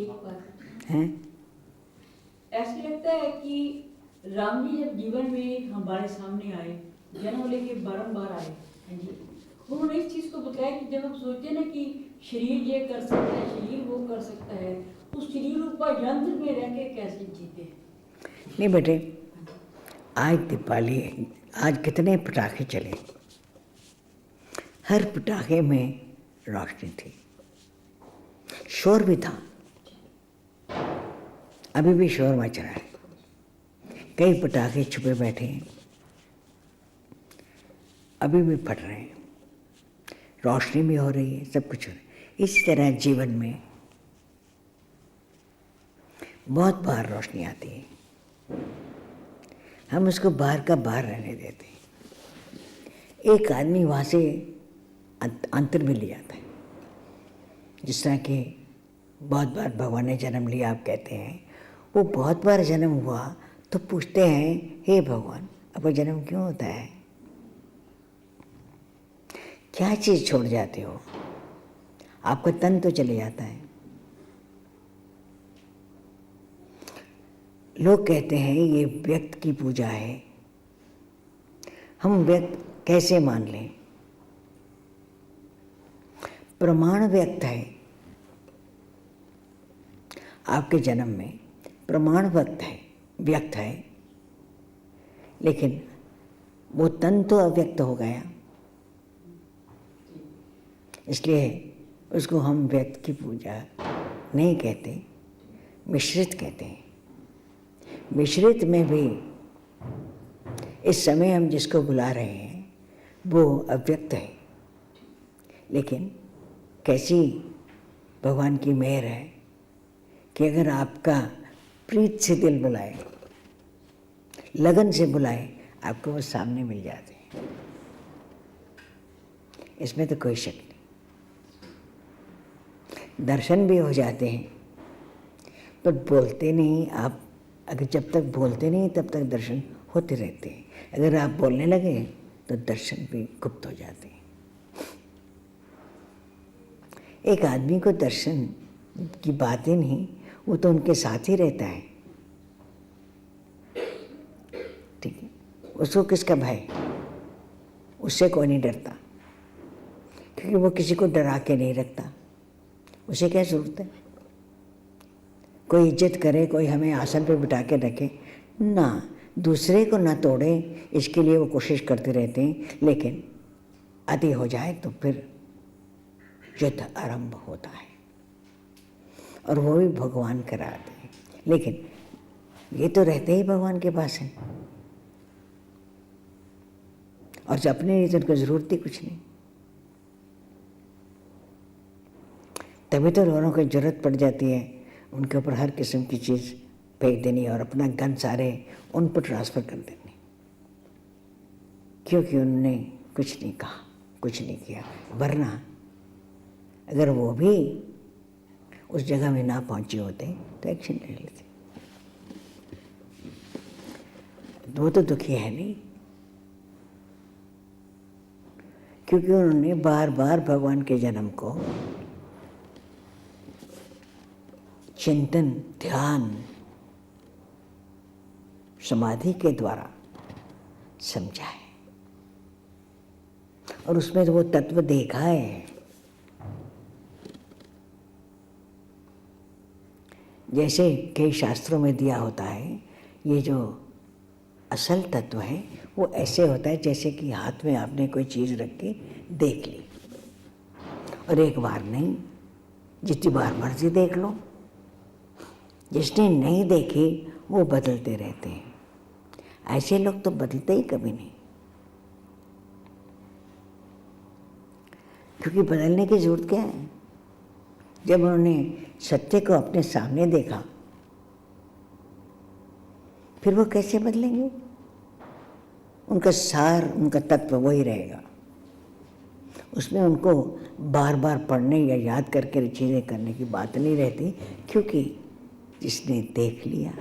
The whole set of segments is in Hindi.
एक बात हैं। ऐसे लगता है कि राम जी जब जीवन में हमारे सामने आए, जन्म लेके बारंबार आए, हाँ जी, उन्होंने इस चीज़ को बताया कि जब हम सोचते हैं ना कि शरीर ये कर सकता है, शरीर वो कर सकता है, उस शरीर रूपा यंत्र में रह के कैसे जीते। नहीं बेटे, आज दीपावली है, आज कितने पटाखे चले, हर पटाखे में रोशनी थी, शोर भी था, अभी भी शोर मच रहा है, कई पटाखे छुपे बैठे हैं, अभी भी फट रहे हैं, रोशनी भी हो रही है, सब कुछ हो रहा है। इसी तरह जीवन में बहुत बार रोशनी आती है, हम उसको बाहर का बाहर रहने देते हैं। एक आदमी वहाँ से अंतर में ले जाता है, जिस तरह कि बहुत बार भगवान ने जन्म लिया आप कहते हैं, वो बहुत बार जन्म हुआ तो पूछते हैं, हे भगवान आपका जन्म क्यों होता है, क्या चीज़ छोड़ जाते हो, आपका तन तो चले जाता है। लोग कहते हैं ये व्यक्त की पूजा है, हम व्यक्त कैसे मान लें, प्रमाण व्यक्त है, आपके जन्म में प्रमाण व्यक्त है, लेकिन वो तन तो अव्यक्त हो गया, इसलिए उसको हम व्यक्त की पूजा नहीं कहते, मिश्रित कहते हैं। मिश्रित में भी इस समय हम जिसको बुला रहे हैं वो अव्यक्त है, लेकिन कैसी भगवान की मेहर है कि अगर आपका प्रीत से दिल बुलाए, लगन से बुलाए, आपको वो सामने मिल जाते हैं, इसमें तो कोई शक नहीं। दर्शन भी हो जाते हैं, पर बोलते नहीं आप, अगर जब तक बोलते नहीं तब तक दर्शन होते रहते हैं, अगर आप बोलने लगे तो दर्शन भी गुप्त हो जाते हैं। एक आदमी को दर्शन की बात ही नहीं, वो तो उनके साथ ही रहता है, ठीक है, उसको किसका भय, उससे कोई नहीं डरता, क्योंकि वो किसी को डरा के नहीं रखता, उसे क्या जरूरत है कोई इज्जत करे, कोई हमें आसन पे बिठा के रखे ना, दूसरे को ना तोड़े, इसके लिए वो कोशिश करते रहते हैं, लेकिन अति हो जाए तो फिर युद्ध आरंभ होता है, और वो भी भगवान कराते हैं, लेकिन ये तो रहते ही भगवान के पास हैं, और जब अपने लिए तो उनको जरूरत ही कुछ नहीं, तभी तो लोगों को जरूरत पड़ जाती है उनके ऊपर हर किस्म की चीज़ फेंक देनी और अपना गन सारे उन पर ट्रांसफ़र कर देनी, क्योंकि उन्होंने कुछ नहीं कहा, कुछ नहीं किया, वरना अगर वो भी उस जगह में ना पहुंचे होते तो एक्शन ले लेते। वो तो दुखी है नहीं, क्योंकि उन्होंने बार बार भगवान के जन्म को चिंतन, ध्यान, समाधि के द्वारा समझा है, और उसमें तो वो तत्व देखा है। जैसे कई शास्त्रों में दिया होता है, ये जो असल तत्व है वो ऐसे होता है जैसे कि हाथ में आपने कोई चीज़ रख के देख ली, और एक बार नहीं, जितनी बार मर्जी देख लो, जिसने नहीं देखी वो बदलते रहते हैं, ऐसे लोग तो बदलते ही कभी नहीं, क्योंकि बदलने की जरूरत क्या है, जब उन्होंने सत्य को अपने सामने देखा फिर वो कैसे बदलेंगे, उनका सार, उनका तत्व वही रहेगा, उसमें उनको बार बार पढ़ने या याद करके चीज़ें करने की बात नहीं रहती, क्योंकि जिसने देख लिया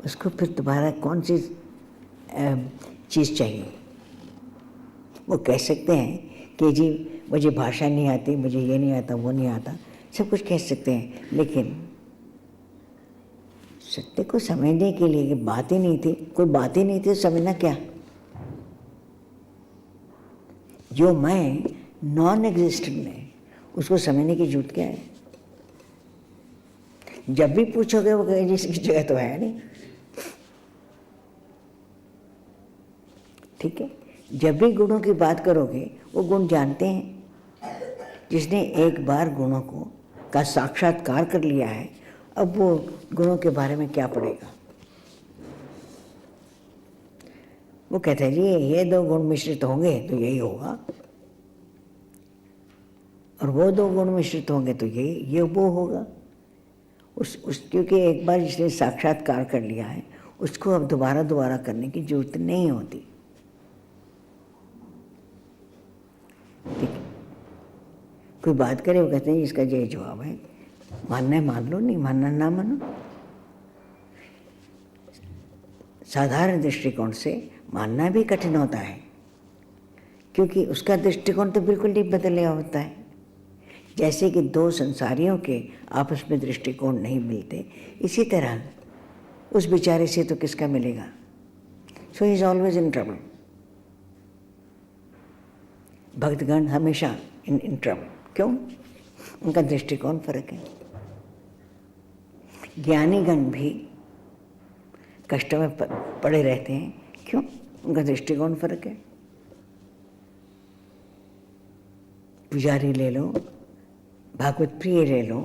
उसको फिर दोबारा कौन सी चीज़ चाहिए। वो कह सकते हैं कि जी मुझे भाषा नहीं आती, मुझे ये नहीं आता, वो नहीं आता, सब कुछ कह सकते हैं, लेकिन सत्य को समझने के लिए कि बात ही नहीं थी, कोई बात ही नहीं थी तो समझना क्या? जो मैं नॉन एग्जिस्टेंट है उसको समझने की जरूरत क्या है? जब भी पूछोगे वो कहेगी इसकी जगह तो है नहीं। ठीक है, जब भी गुणों की बात करोगे वो गुण जानते हैं। जिसने एक बार गुणों का साक्षात्कार कर लिया है, अब वो गुणों के बारे में क्या पढ़ेगा? वो कहते हैं जी ये दो गुण मिश्रित होंगे तो यही होगा, और वो दो गुण मिश्रित होंगे तो ये वो होगा। क्योंकि एक बार जिसने साक्षात्कार कर लिया है उसको अब दोबारा करने की जरूरत नहीं होती। ठीक है, कोई बात करे वो कहते हैं इसका यही जवाब है, मानना है मान लो, नहीं मानना ना मानो। साधारण दृष्टिकोण से मानना भी कठिन होता है, क्योंकि उसका दृष्टिकोण तो बिल्कुल नहीं बदले होता है। जैसे कि दो संसारियों के आपस में दृष्टिकोण नहीं मिलते, इसी तरह उस बेचारे से तो किसका मिलेगा? So he is always in trouble. भक्तगण हमेशा इन ट्रबल। क्यों? उनका दृष्टिकोण फर्क है। ज्ञानीगण भी कष्ट में पड़े रहते हैं। क्यों? उनका दृष्टिकोण फर्क है। पुजारी ले लो, भागवत प्रिय ले लो,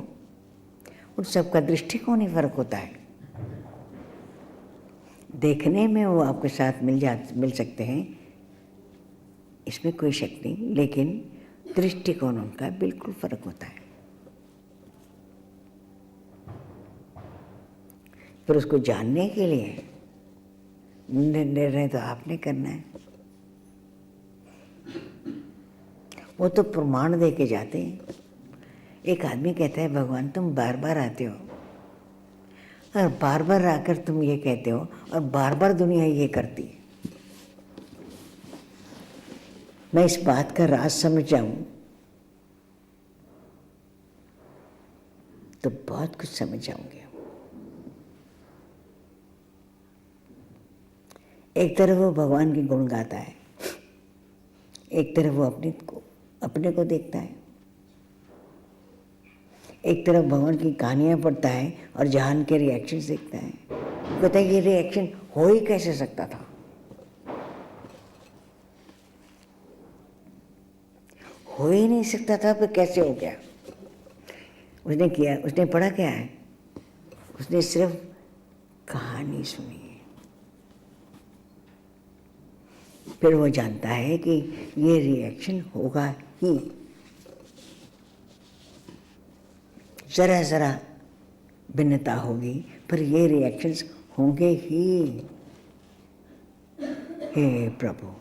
उन सबका दृष्टिकोण ही फर्क होता है। देखने में वो आपके साथ मिल सकते हैं, इसमें कोई शक नहीं, लेकिन दृष्टिकोण उनका बिल्कुल फर्क होता है। फिर उसको जानने के लिए निर्णय तो आपने करना है। वो तो प्रमाण दे के जाते हैं। एक आदमी कहता है भगवान तुम बार बार आते हो, और बार बार आकर तुम ये कहते हो, और बार बार दुनिया ये करती है। मैं इस बात का राज समझ जाऊं तो बहुत कुछ समझ जाऊंगे। एक तरफ वो भगवान के गुण गाता है, एक तरफ वो अपने को देखता है, एक तरफ भगवान की कहानियां पढ़ता है और जहान के रिएक्शन देखता है। कहता है ये रिएक्शन हो ही कैसे सकता था? हो ही नहीं सकता था, फिर कैसे हो गया? उसने किया, उसने पढ़ा क्या है? उसने सिर्फ कहानी सुनी है। फिर वो जानता है कि ये रिएक्शन होगा ही, जरा जरा भिन्नता होगी पर ये रिएक्शंस होंगे ही। हे प्रभु,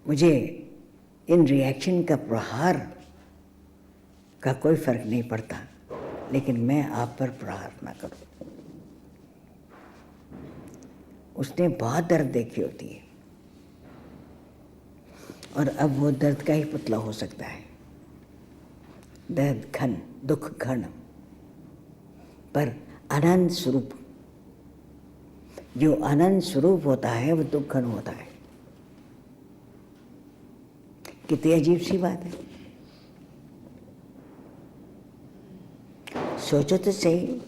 मुझे इन रिएक्शन का प्रहार का कोई फर्क नहीं पड़ता, लेकिन मैं आप पर प्रहार ना करूं। उसने बहुत दर्द देखी होती है, और अब वो दर्द का ही पुतला हो सकता है। दर्द घन, दुख घन, पर आनंद स्वरूप, जो आनंद स्वरूप होता है वो दुख घन होता है। कितनी अजीब सी बात है। सोचो तो सही।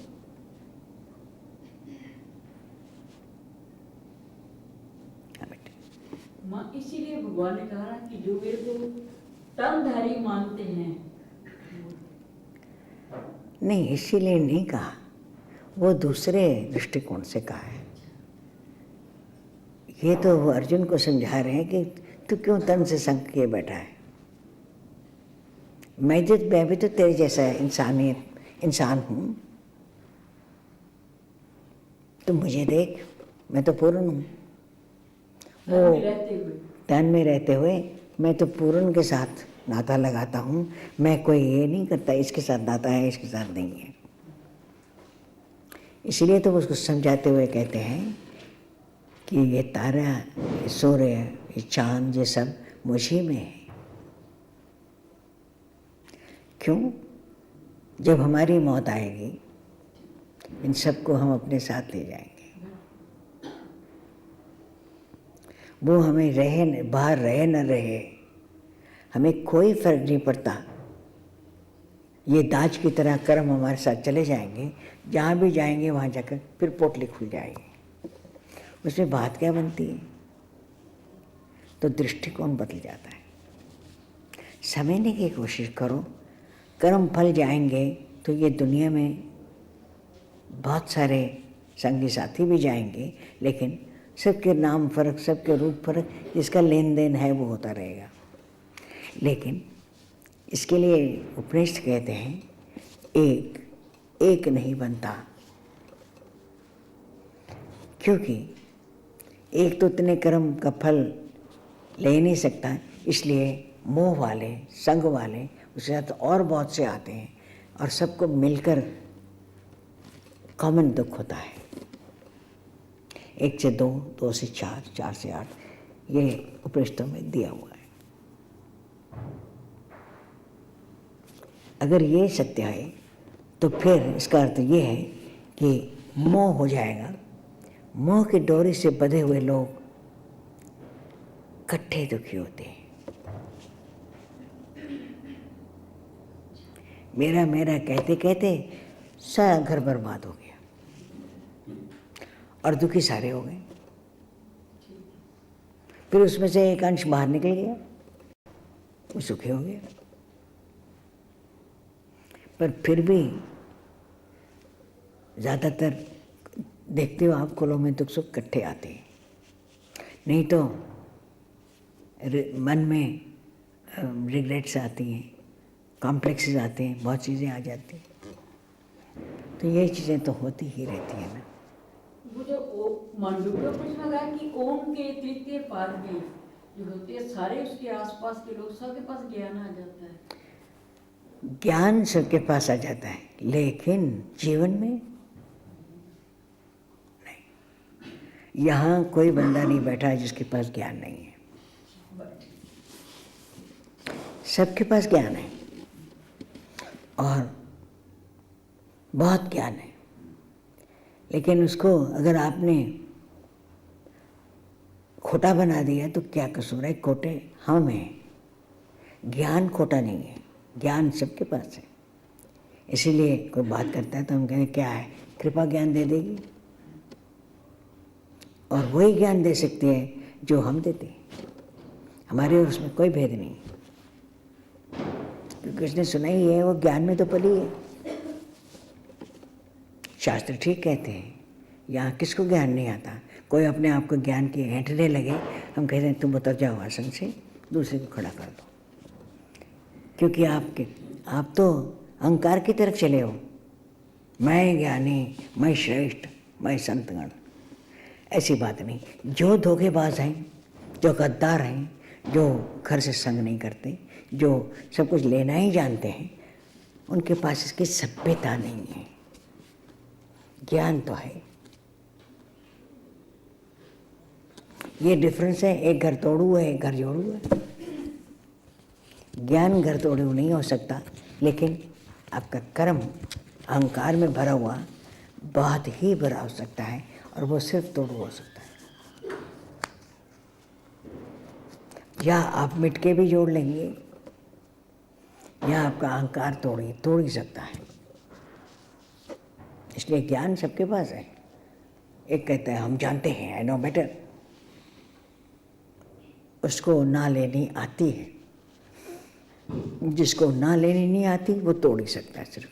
माँ, इसीलिए भगवान ने कहा कि जो मेरे को तनधारी मानते हैं। नहीं, इसीलिए नहीं कहा, वो दूसरे दृष्टिकोण से कहा है। ये तो वो अर्जुन को समझा रहे हैं कि तू क्यों तन से संग किए बैठा है? मैं भी तो तेरे जैसा इंसान हूँ। तू मुझे देख, मैं तो पूर्ण हूँ। वो तन में रहते हुए मैं तो पूर्ण के साथ नाता लगाता हूँ। मैं कोई ये नहीं करता इसके साथ नाता है, इसके साथ नहीं है। इसलिए तो उसको समझाते हुए कहते हैं कि ये तारा, ये सूर्य, ये चाँद, ये सब मुझी में है। क्यों? जब हमारी मौत आएगी इन सबको हम अपने साथ ले जाएंगे। वो हमें रहे बाहर रहे न रहे, हमें कोई फर्क नहीं पड़ता। ये दाज की तरह कर्म हमारे साथ चले जाएंगे, जहाँ भी जाएंगे वहाँ जाकर फिर पोटली खुल जाएगी। उसमें बात क्या बनती है? तो दृष्टिकोण बदल जाता है। समझने की कोशिश करो, कर्म फल जाएंगे तो ये दुनिया में बहुत सारे संगी साथी भी जाएंगे, लेकिन सबके नाम फर्क, सबके रूप फर्क, जिसका लेन देन है वो होता रहेगा। लेकिन इसके लिए उपनिषद कहते हैं एक नहीं बनता, क्योंकि एक तो इतने कर्म का फल ले नहीं सकता, इसलिए मोह वाले, संग वाले, उसके साथ और बहुत से आते हैं और सबको मिलकर कॉमन दुख होता है। 1 से 2, 2 से 4, 4 से 8, ये उपनिषदों में दिया हुआ है। अगर ये सत्य है तो फिर इसका अर्थ ये है कि मोह हो जाएगा। मोह की डोरी से बंधे हुए लोग इकट्ठे दुखी होते हैं। मेरा मेरा कहते कहते सारा घर बर्बाद हो गया और दुखी सारे हो गए। फिर उसमें से एक अंश बाहर निकल गया, वो सुखी हो गया। पर फिर भी ज़्यादातर देखते हो आप, कुलों में दुख सुख इकट्ठे आते हैं, नहीं तो मन में रिग्रेट्स आती हैं, कॉम्प्लेक्सेस आते हैं, बहुत चीज़ें आ जाती हैं। तो ये चीज़ें तो होती ही रहती हैं ना। वो जो मांडुक्य प्रश्न लगा कि ओम के तृतीय पाद में जो होते हैं सारे उसके आसपास के लोग, सबके पास ज्ञान आ जाता है। ज्ञान सबके पास आ जाता है, लेकिन जीवन में नहीं। यहाँ कोई बंदा नहीं बैठा है जिसके पास ज्ञान नहीं है। सबके पास ज्ञान है और बहुत ज्ञान है, लेकिन उसको अगर आपने खोटा बना दिया तो क्या कसूर है? खोटे हम हैं, ज्ञान खोटा नहीं है, ज्ञान सबके पास है। इसीलिए कोई बात करता है तो हम कहें क्या है, कृपा ज्ञान दे देगी, और वही ज्ञान दे सकती है जो हम देते हैं। हमारे और उसमें कोई भेद नहीं, क्योंकि उसने सुना ही है, वो ज्ञान में तो पली है। शास्त्र ठीक कहते हैं, यहाँ किसको ज्ञान नहीं आता। कोई अपने आप को ज्ञान की हेंटने लगे, हम कहते हैं तुम उतर जाओ आसन से, दूसरे को खड़ा कर दो, क्योंकि आप तो अहंकार की तरफ चले हो। मैं ज्ञानी, मैं श्रेष्ठ, मैं संतगण। ऐसी बात नहीं। जो धोखेबाज हैं, जो गद्दार हैं, जो घर से संग नहीं करते, जो सब कुछ लेना ही जानते हैं, उनके पास इसकी सभ्यता नहीं है। ज्ञान तो है। ये डिफरेंस है, एक घर तोड़ू है, एक घर जोड़ू है। ज्ञान घर तोड़ू नहीं हो सकता, लेकिन आपका कर्म अहंकार में भरा हुआ बहुत ही भरा हो सकता है, और वो सिर्फ तोड़ू हो सकता है। या आप मिट के भी जोड़ लेंगे, या आपका अहंकार तोड़ ही सकता है। इसलिए ज्ञान सबके पास है। एक कहता है हम जानते हैं, आई नो बेटर, उसको ना लेनी आती है। जिसको ना लेनी नहीं आती वो तोड़ ही सकता है सिर्फ।